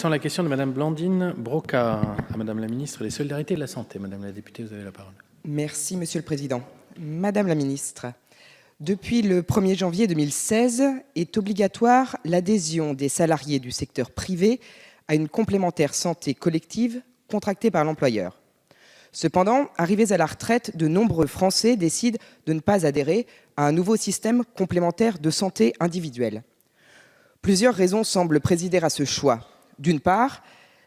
Sans la question de Madame Blandine Brocard à Madame la ministre des Solidarités et de la Santé. Madame la députée, vous avez la parole. Merci, Monsieur le Président. Madame la ministre, depuis le 1er janvier 2016 est obligatoire l'adhésion des salariés du secteur privé à une complémentaire santé collective contractée par l'employeur. Cependant, arrivés à la retraite, de nombreux Français décident de ne pas adhérer à un nouveau système complémentaire de santé individuelle. Plusieurs raisons semblent présider à ce choix. D'une part,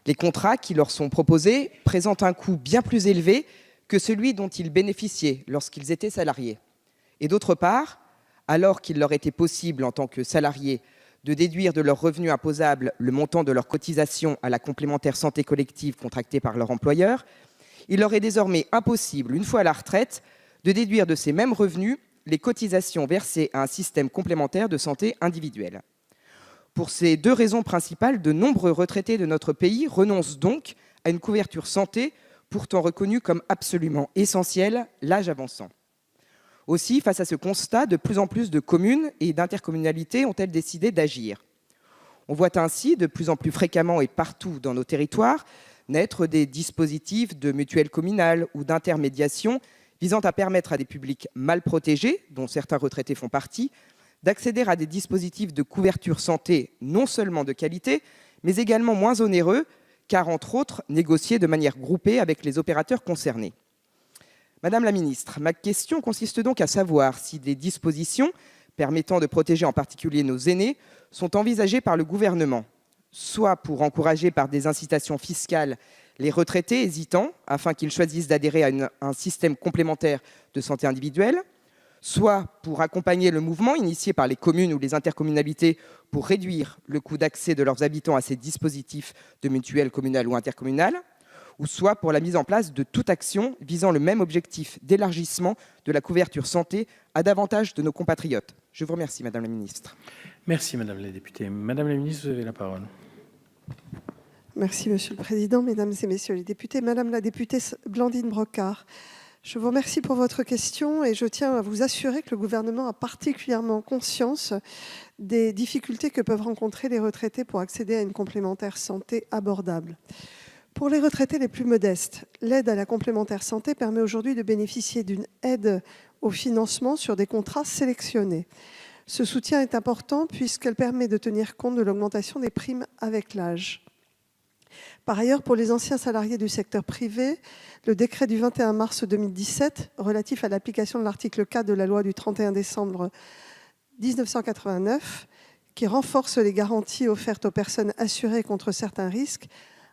les contrats qui leur sont proposés présentent un coût bien plus élevé que celui dont ils bénéficiaient lorsqu'ils étaient salariés. Et d'autre part, alors qu'il leur était possible en tant que salariés de déduire de leurs revenus imposables le montant de leur cotisation à la complémentaire santé collective contractée par leur employeur, il leur est désormais impossible, une fois à la retraite, de déduire de ces mêmes revenus les cotisations versées à un système complémentaire de santé individuelle. Pour ces deux raisons principales, de nombreux retraités de notre pays renoncent donc à une couverture santé pourtant reconnue comme absolument essentielle, l'âge avançant. Aussi, face à ce constat, de plus en plus de communes et d'intercommunalités ont-elles décidé d'agir. On voit ainsi de plus en plus fréquemment et partout dans nos territoires naître des dispositifs de mutuelles communales ou d'intermédiation visant à permettre à des publics mal protégés, dont certains retraités font partie, d'accéder à des dispositifs de couverture santé non seulement de qualité, mais également moins onéreux, car entre autres négociés de manière groupée avec les opérateurs concernés. Madame la ministre, ma question consiste donc à savoir si des dispositions permettant de protéger en particulier nos aînés sont envisagées par le gouvernement, soit pour encourager par des incitations fiscales les retraités hésitants afin qu'ils choisissent d'adhérer à un système complémentaire de santé individuelle, soit pour accompagner le mouvement initié par les communes ou les intercommunalités pour réduire le coût d'accès de leurs habitants à ces dispositifs de mutuelles communales ou intercommunales, ou soit pour la mise en place de toute action visant le même objectif d'élargissement de la couverture santé à davantage de nos compatriotes. Je vous remercie, Madame la ministre. Merci, Madame la députée. Madame la ministre, vous avez la parole. Merci, Monsieur le Président, Mesdames et Messieurs les députés. Madame la députée Blandine Brocard, je vous remercie pour votre question et je tiens à vous assurer que le gouvernement a particulièrement conscience des difficultés que peuvent rencontrer les retraités pour accéder à une complémentaire santé abordable. Pour les retraités les plus modestes, l'aide à la complémentaire santé permet aujourd'hui de bénéficier d'une aide au financement sur des contrats sélectionnés. Ce soutien est important puisqu'elle permet de tenir compte de l'augmentation des primes avec l'âge. Par ailleurs, pour les anciens salariés du secteur privé, le décret du 21 mars 2017 relatif à l'application de l'article 4 de la loi du 31 décembre 1989, qui renforce les garanties offertes aux personnes assurées contre certains risques,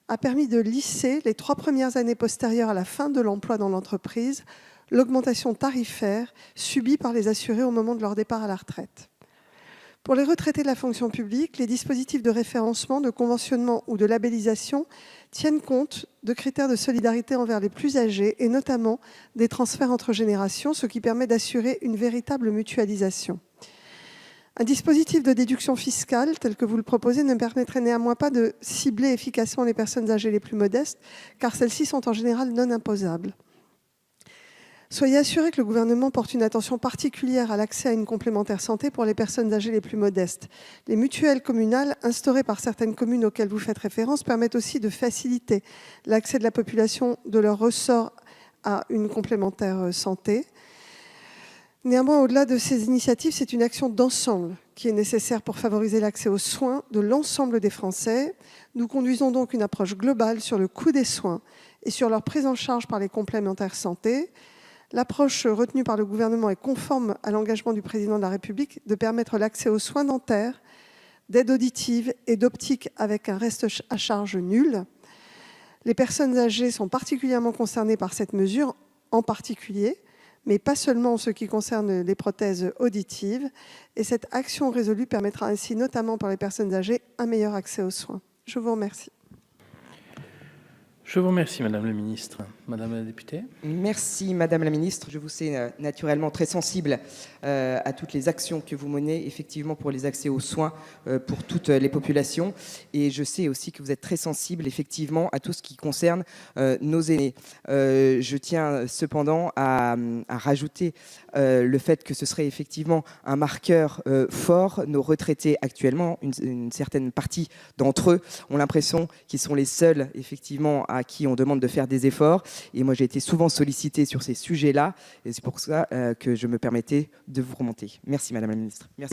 a permis de lisser les 3 premières années postérieures à la fin de l'emploi dans l'entreprise l'augmentation tarifaire subie par les assurés au moment de leur départ à la retraite. Pour les retraités de la fonction publique, les dispositifs de référencement, de conventionnement ou de labellisation tiennent compte de critères de solidarité envers les plus âgés et notamment des transferts entre générations, ce qui permet d'assurer une véritable mutualisation. Un dispositif de déduction fiscale, tel que vous le proposez, ne permettrait néanmoins pas de cibler efficacement les personnes âgées les plus modestes, car celles-ci sont en général non imposables. Soyez assurés que le gouvernement porte une attention particulière à l'accès à une complémentaire santé pour les personnes âgées les plus modestes. Les mutuelles communales instaurées par certaines communes auxquelles vous faites référence permettent aussi de faciliter l'accès de la population de leur ressort à une complémentaire santé. Néanmoins, au-delà de ces initiatives, c'est une action d'ensemble qui est nécessaire pour favoriser l'accès aux soins de l'ensemble des Français. Nous conduisons donc une approche globale sur le coût des soins et sur leur prise en charge par les complémentaires santé. L'approche retenue par le gouvernement est conforme à l'engagement du président de la République de permettre l'accès aux soins dentaires, d'aide auditive et d'optique avec un reste à charge nul. Les personnes âgées sont particulièrement concernées par cette mesure, en particulier, mais pas seulement en ce qui concerne les prothèses auditives. Et cette action résolue permettra ainsi, notamment pour les personnes âgées, un meilleur accès aux soins. Je vous remercie. Je vous remercie, Madame la ministre. Madame la députée. Merci Madame la Ministre. Je vous sais naturellement très sensible à toutes les actions que vous menez, effectivement pour les accès aux soins pour toutes les populations. Et je sais aussi que vous êtes très sensible effectivement à tout ce qui concerne nos aînés. Je tiens cependant à rajouter le fait que ce serait effectivement un marqueur fort. Nos retraités actuellement, une certaine partie d'entre eux ont l'impression qu'ils sont les seuls effectivement à qui on demande de faire des efforts. Et moi, j'ai été souvent sollicité sur ces sujets-là. Et c'est pour ça que je me permettais de vous remonter. Merci, Madame la Ministre. Merci.